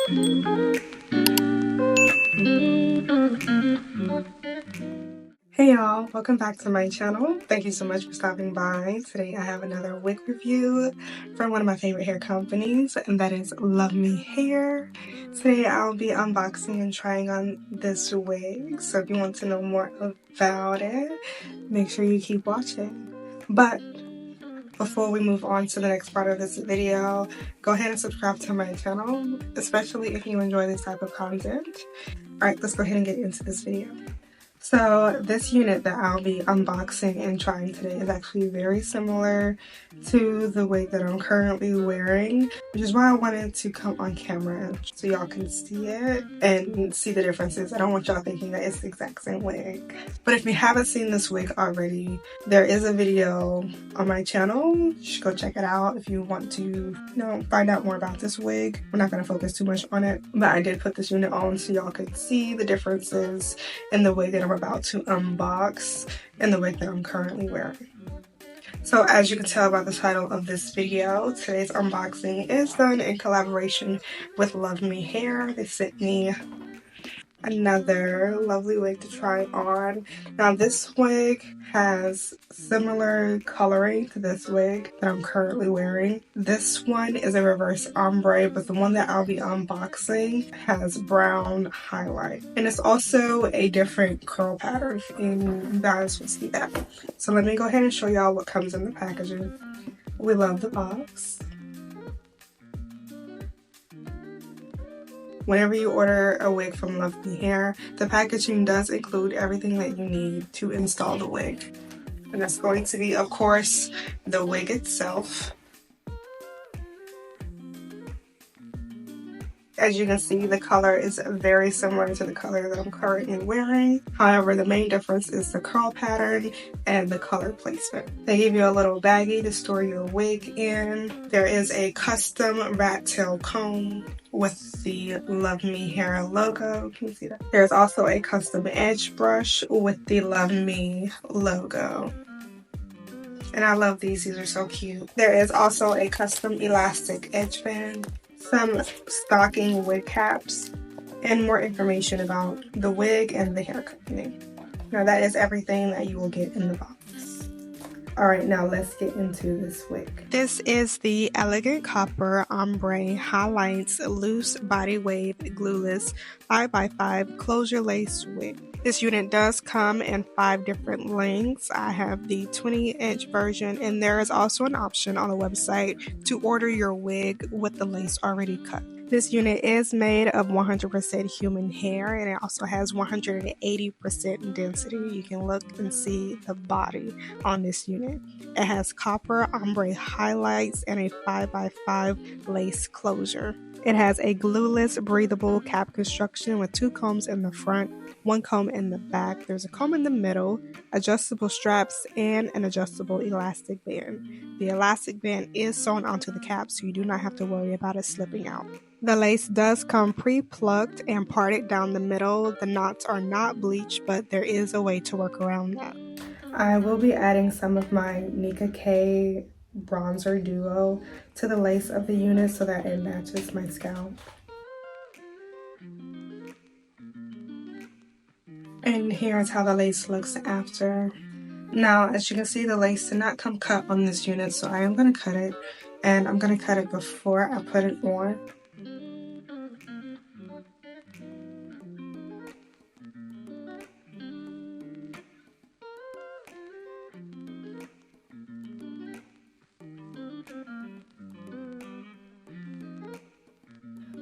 Hey y'all, welcome back to my channel. Thank you so much for stopping by. Today I have another wig review from one of my favorite hair companies, and that is LUVME Hair. Today I'll be unboxing and trying on this wig, so if you want to know more about it, make sure you keep watching. But before we move on to the next part of this video, go ahead and subscribe to my channel, especially if you enjoy this type of content. Alright, let's go ahead and get into this video. So this unit that I'll be unboxing and trying today is actually very similar to the wig that I'm currently wearing, which is why I wanted to come on camera so y'all can see it and see the differences. I don't want y'all thinking that it's the exact same wig. But if you haven't seen this wig already, there is a video on my channel. You should go check it out if you want to, find out more about this wig. We're not going to focus too much on it, but I did put this unit on so y'all could see the differences in the wig that I'm about to unbox and the wig that I'm currently wearing. So as you can tell by the title of this video, today's unboxing is done in collaboration with LUVME Hair. They sent me another lovely wig to try on. Now this wig has similar coloring to this wig that I'm currently wearing. This one is a reverse ombre, but the one that I'll be unboxing has brown highlight. And it's also a different curl pattern, and you guys will see that. So let me go ahead and show y'all what comes in the packaging. We love the box. Whenever you order a wig from LUVME Hair, the packaging does include everything that you need to install the wig. And that's going to be, of course, the wig itself. As you can see, the color is very similar to the color that I'm currently wearing. However, the main difference is the curl pattern and the color placement. They give you a little baggie to store your wig in. There is a custom rat tail comb with the LUVME Hair logo. Can you see that? There's also a custom edge brush with the LUVME logo. And I love these are so cute. There is also a custom elastic edge band, some stocking wig caps, and more information about the wig and the hair company. Now that is everything that you will get in the box. Alright, now let's get into this wig. This is the Elegant Copper Ombre Highlights Loose Body Wave Glueless 5x5 Closure Lace Wig. This unit does come in 5 different lengths. I have the 20-inch version, and there is also an option on the website to order your wig with the lace already cut. This unit is made of 100% human hair, and it also has 180% density. You can look and see the body on this unit. It has copper ombre highlights and a 5x5 lace closure. It has a glueless breathable cap construction with 2 combs in the front, 1 comb in the back. There's a comb in the middle, adjustable straps, and an adjustable elastic band. The elastic band is sewn onto the cap, so you do not have to worry about it slipping out. The lace does come pre-plucked and parted down the middle. The knots are not bleached, but there is a way to work around that. I will be adding some of my Nika K bronzer duo to the lace of the unit so that it matches my scalp. And here's how the lace looks after. Now, as you can see, the lace did not come cut on this unit, so I am going to cut it, and I'm going to cut it before I put it on.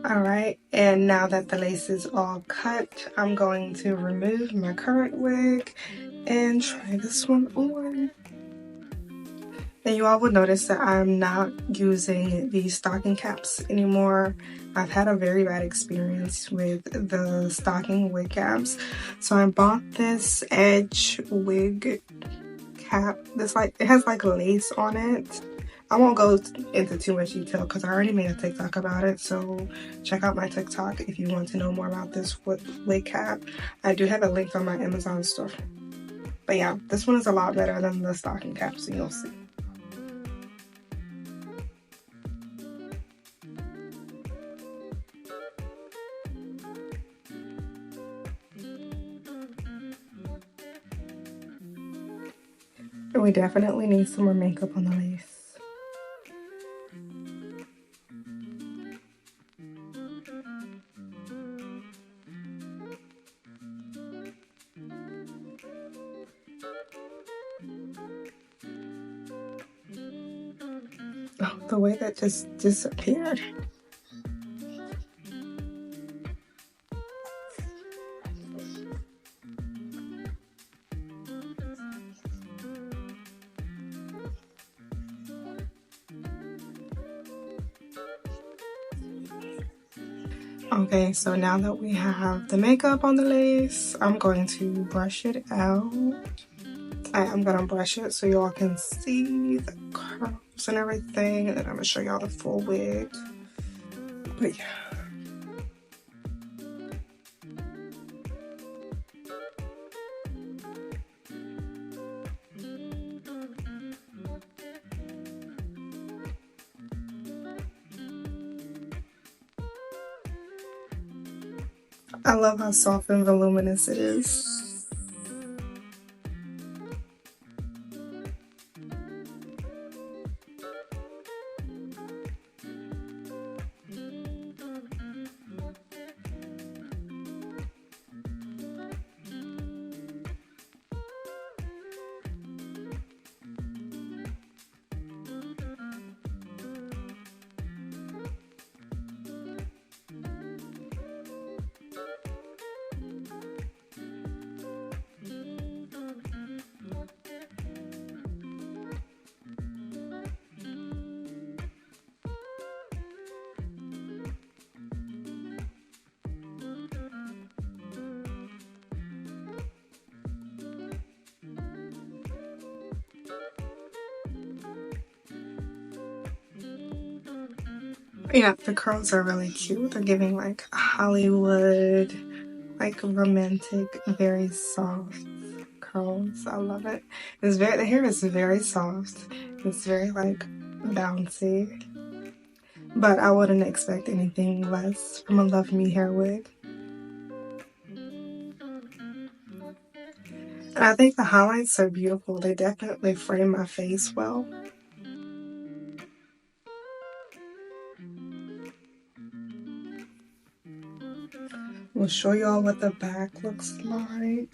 Alright, and now that the lace is all cut, I'm going to remove my current wig and try this one on. And you all will notice that I'm not using these stocking caps anymore. I've had a very bad experience with the stocking wig caps. So I bought this edge wig cap. It has like lace on it. I won't go into too much detail because I already made a TikTok about it, so check out my TikTok if you want to know more about this wig cap. I do have a link on my Amazon store. But yeah, this one is a lot better than the stocking caps, and you'll see. we definitely need some more makeup on the lace. Oh, the way that just disappeared. Okay, so now that we have the makeup on the lace, I'm going to brush it out. I'm gonna brush it so y'all can see the curls and everything, and then I'm gonna show y'all the full wig. But yeah. I love how soft and voluminous it is. Yeah, the curls are really cute. They're giving like Hollywood, like romantic, very soft curls. I love it. The hair is very soft. It's very like bouncy. But I wouldn't expect anything less from a LUVME Hair wig. And I think the highlights are beautiful. They definitely frame my face well. We'll show y'all what the back looks like.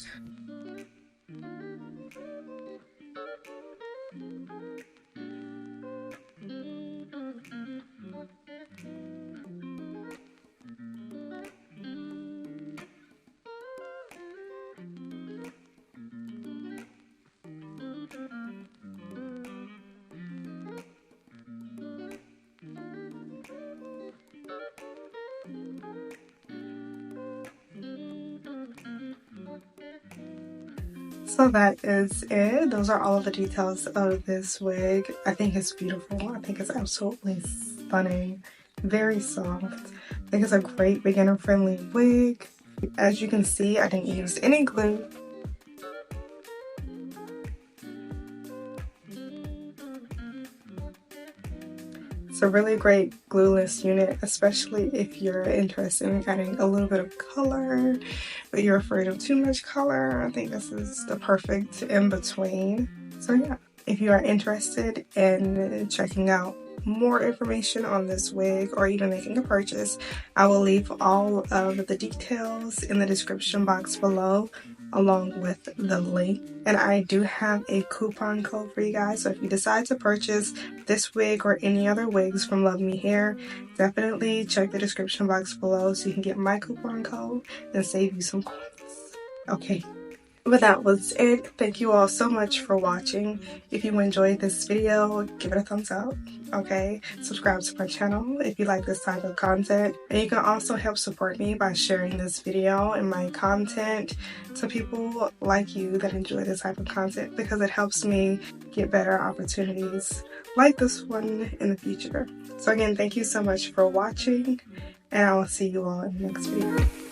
So that is it. Those are all of the details of this wig. I think it's beautiful. I think it's absolutely stunning. Very soft. I think it's a great beginner-friendly wig. As you can see, I didn't use any glue. It's a really great glueless unit, especially if you're interested in adding a little bit of color, but you're afraid of too much color. I think this is the perfect in-between. So yeah, if you are interested in checking out more information on this wig or even making a purchase, I will leave all of the details in the description box below along with the link. And I do have a coupon code for you guys, so if you decide to purchase this wig or any other wigs from LUVME Hair, definitely check the description box below so you can get my coupon code and save you some coins. Okay, but that was it. Thank you all so much for watching. If you enjoyed this video, give it a thumbs up. Okay, subscribe to my channel if you like this type of content. And you can also help support me by sharing this video and my content to people like you that enjoy this type of content, because it helps me get better opportunities like this one in the future. So again, thank you so much for watching, and I will see you all in the next video.